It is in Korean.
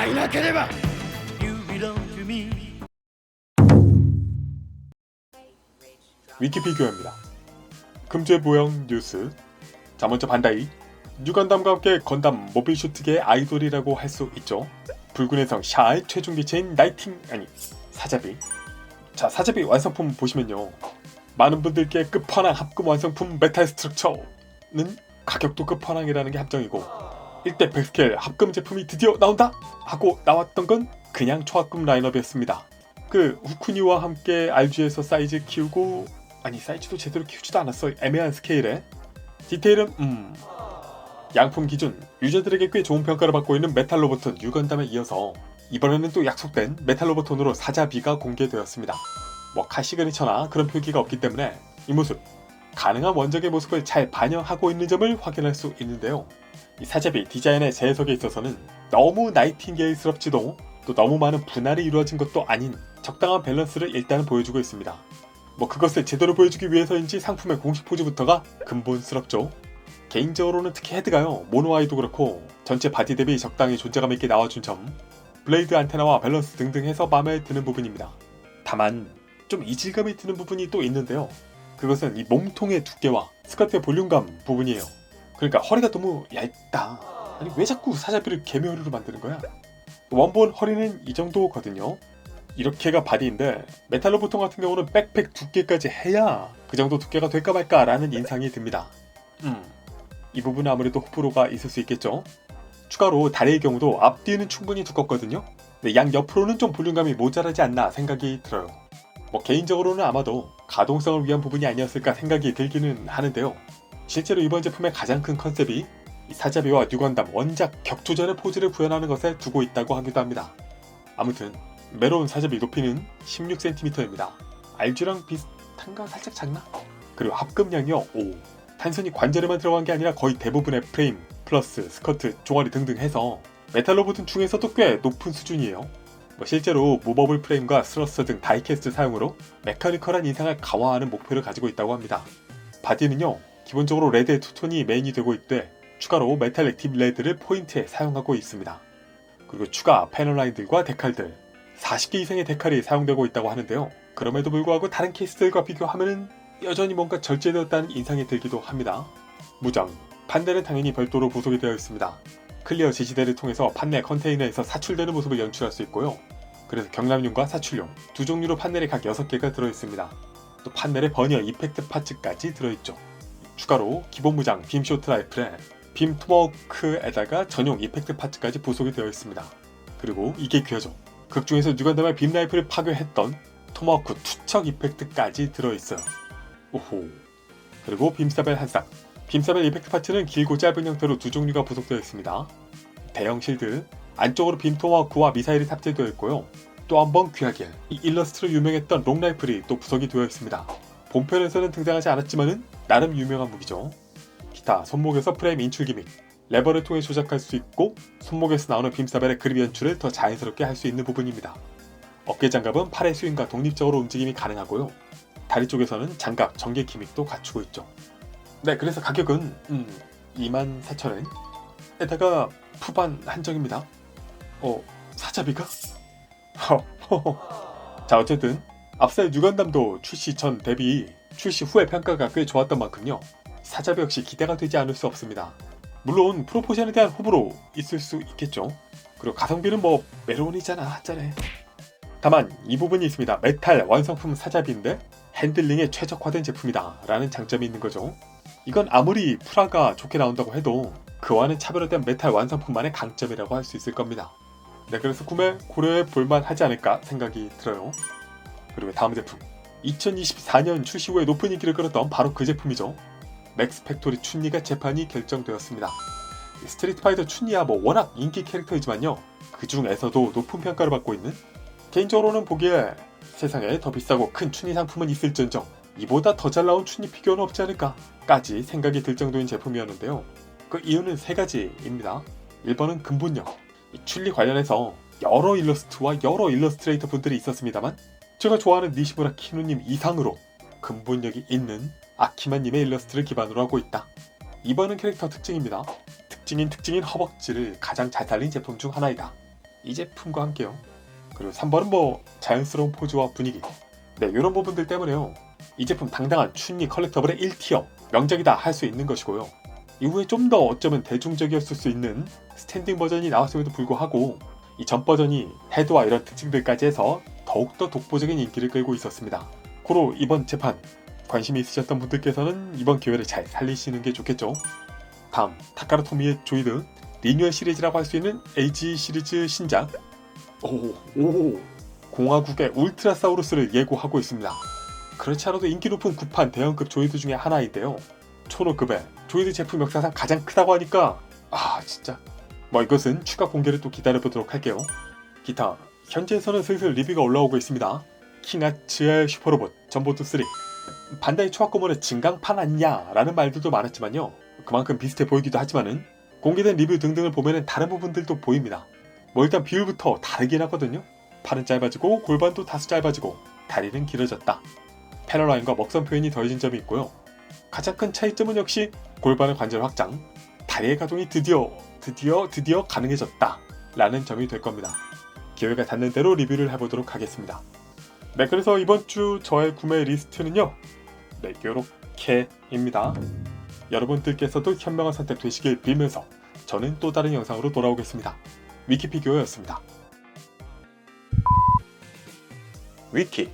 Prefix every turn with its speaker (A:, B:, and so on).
A: がいなければ
B: You belong to me.
C: 위키 비교입니다. 금주의 모형 뉴스. 자, 먼저 반다이. 뉴건담과 함께 건담 모빌 슈트계의 아이돌이라고 할 수 있죠. 붉은의 성 샤의 최종 기체인 사자비. 자, 사자비 완성품 보시면요, 많은 분들께 끝판왕 합금 완성품 메탈 스트럭처는 가격도 끝판왕이라는 게 함정이고, 1대 100스케일 합금 제품이 드디어 나온다! 하고 나왔던 건 그냥 초합금 라인업이었습니다. 그 후쿠니와 함께 RG에서 사이즈 키우고, 아니 사이즈도 제대로 키우지도 않았어. 애매한 스케일에 디테일은 양품 기준 유저들에게 꽤 좋은 평가를 받고 있는 메탈 로보톤 뉴건담에 이어서 이번에는 또 약속된 메탈 로보톤으로 사자비가 공개되었습니다. 뭐 카시그니처나 그런 표기가 없기 때문에 이 모습, 가능한 원작의 모습을 잘 반영하고 있는 점을 확인할 수 있는데요. 이 사자비 디자인의 재해석에 있어서는 너무 나이팅게일스럽지도 또 너무 많은 분할이 이루어진 것도 아닌 적당한 밸런스를 일단은 보여주고 있습니다. 뭐 그것을 제대로 보여주기 위해서인지 상품의 공식 포즈부터가 근본스럽죠. 개인적으로는 특히 헤드가요, 모노아이도 그렇고 전체 바디 대비 적당히 존재감 있게 나와준 점, 블레이드 안테나와 밸런스 등등 해서 마음에 드는 부분입니다. 다만 좀 이질감이 드는 부분이 또 있는데요. 그것은 이 몸통의 두께와 스커트의 볼륨감 부분이에요. 그러니까 허리가 너무 얇다. 아니 왜 자꾸 사자비를 개미허리로 만드는 거야? 원본 허리는 이 정도거든요. 이렇게가 바디인데 메탈 로보톤 같은 경우는 백팩 두께까지 해야 그 정도 두께가 될까 말까 라는 인상이 듭니다. 이 부분은 아무래도 호불호가 있을 수 있겠죠. 추가로 다리의 경우도 앞뒤는 충분히 두껍거든요. 근데 양 옆으로는 좀 볼륨감이 모자라지 않나 생각이 들어요. 뭐 개인적으로는 아마도 가동성을 위한 부분이 아니었을까 생각이 들기는 하는데요. 실제로 이번 제품의 가장 큰 컨셉이 이 사자비와 뉴건담 원작 격투전의 포즈를 구현하는 것에 두고 있다고 하기도 합니다. 아무튼 메로운 사자비 높이는 16cm입니다. RG랑 비슷한가? 살짝 작나? 그리고 합금량이요 5. 단순히 관절에만 들어간 게 아니라 거의 대부분의 프레임, 플러스, 스커트, 종아리 등등 해서 메탈 로봇 중에서도 꽤 높은 수준이에요. 뭐 실제로 무버블 프레임과 스러스터 등 다이캐스트 사용으로 메카니컬한 인상을 강화하는 목표를 가지고 있다고 합니다. 바디는요, 기본적으로 레드의 투톤이 메인이 되고 있되 추가로 메탈릭 딥 레드를 포인트에 사용하고 있습니다. 그리고 추가 패널라인들과 데칼들, 40개 이상의 데칼이 사용되고 있다고 하는데요. 그럼에도 불구하고 다른 케이스들과 비교하면 여전히 뭔가 절제되었다는 인상이 들기도 합니다. 무장, 판넬은 당연히 별도로 부속이 되어 있습니다. 클리어 지지대를 통해서 판넬 컨테이너에서 사출되는 모습을 연출할 수 있고요. 그래서 경납용과 사출용 두 종류로 판넬이 각 6개가 들어있습니다. 또 판넬에 버니어 이펙트 파츠까지 들어있죠. 추가로 기본 무장 빔 쇼트 라이플에 빔 토마호크에다가 전용 이펙트 파츠까지 부속이 되어 있습니다. 그리고 이게 귀하죠. 극 중에서 뉴건담의 빔 라이플을 파괴했던 토마호크 투척 이펙트까지 들어있어요. 오호. 그리고 빔사벨 한쌍. 빔사벨 이펙트 파츠는 길고 짧은 형태로 두 종류가 부속되어 있습니다. 대형 실드, 안쪽으로 빔 토마호크와 미사일이 탑재되어 있고요. 또 한 번 귀하게 이 일러스트로 유명했던 롱라이플이 또 부속이 되어 있습니다. 본편에서는 등장하지 않았지만은 나름 유명한 무기죠. 기타 손목에서 프레임 인출 기믹, 레버를 통해 조작할 수 있고 손목에서 나오는 빔사벨의 그립 연출을 더 자연스럽게 할 수 있는 부분입니다. 어깨 장갑은 팔의 스윙과 독립적으로 움직임이 가능하고요. 다리 쪽에서는 장갑, 전개 기믹도 갖추고 있죠. 네, 그래서 가격은 24,000원 에다가 푸반 한정입니다. 사자비가? 자, 어쨌든 앞서 뉴건담도 출시 전 대비 출시 후의 평가가 꽤 좋았던 만큼요, 사자비 역시 기대가 되지 않을 수 없습니다. 물론 프로포션에 대한 호불호 있을 수 있겠죠. 그리고 가성비는 뭐 메론이잖아 하잖아요. 다만 이 부분이 있습니다. 메탈 완성품 사자비인데 핸들링에 최적화된 제품이다 라는 장점이 있는 거죠. 이건 아무리 프라가 좋게 나온다고 해도 그와는 차별화된 메탈 완성품만의 강점이라고 할 수 있을 겁니다. 네, 그래서 구매 고려해 볼만 하지 않을까 생각이 들어요. 그리고 다음 제품, 2024년 출시 후에 높은 인기를 끌었던 바로 그 제품이죠. 맥스 팩토리 춘리가 재판이 결정되었습니다. 스트리트 파이터 춘리야 뭐 워낙 인기 캐릭터이지만요, 그 중에서도 높은 평가를 받고 있는, 개인적으로는 보기에 세상에 더 비싸고 큰 춘리 상품은 있을지언정 이보다 더 잘 나온 춘리 피규어는 없지 않을까 까지 생각이 들 정도인 제품이었는데요. 그 이유는 세 가지입니다. 1번은 근본력. 춘리 관련해서 여러 일러스트와 여러 일러스트레이터 분들이 있었습니다만 제가 좋아하는 니시무라 키누님 이상으로 근본력이 있는 아키마님의 일러스트를 기반으로 하고 있다. 2번은 캐릭터 특징입니다. 특징인 허벅지를 가장 잘 살린 제품 중 하나이다. 이 제품과 함께요. 그리고 3번은 뭐 자연스러운 포즈와 분위기. 네, 이런 부분들 때문에요. 이 제품 당당한 춘리 컬렉터블의 1티어 명작이다 할 수 있는 것이고요. 이후에 좀 더 어쩌면 대중적이었을 수 있는 스탠딩 버전이 나왔음에도 불구하고 이 전 버전이 헤드와 이런 특징들까지 해서 더욱더 독보적인 인기를 끌고 있었습니다. 고로 이번 재판 관심이 있으셨던 분들께서는 이번 기회를 잘 살리시는 게 좋겠죠. 다음 타카라 토미의 조이드 리뉴얼 시리즈라고 할 수 있는 에이지 시리즈 신작 공화국의 울트라사우루스를 예고하고 있습니다. 그렇지 않아도 인기 높은 구판 대형급 조이드 중에 하나인데요. 초노급의 조이드 제품 역사상 가장 크다고 하니까 진짜 뭐 이것은 추가 공개를 또 기다려보도록 할게요. 기타 현지에서는 슬슬 리뷰가 올라오고 있습니다. 킹아츠의 슈퍼로봇 전보트 3 반다이 초합고문의 진강판 아니냐 라는 말들도 많았지만요. 그만큼 비슷해 보이기도 하지만은 공개된 리뷰 등등을 보면은 다른 부분들도 보입니다. 뭐 일단 비율부터 다르긴 하거든요. 팔은 짧아지고 골반도 다소 짧아지고 다리는 길어졌다. 패널라인과 먹선 표현이 더해진 점이 있고요. 가장 큰 차이점은 역시 골반의 관절 확장, 다리의 가동이 드디어 가능해졌다 라는 점이 될 겁니다. 기회가 닿는 대로 리뷰를 해보도록 하겠습니다. 네, 그래서 이번 주 저의 구매 리스트는요. 네, 요렇게입니다. 여러분들께서도 현명한 선택 되시길 빌면서 저는 또 다른 영상으로 돌아오겠습니다. 위키피규어였습니다. 위키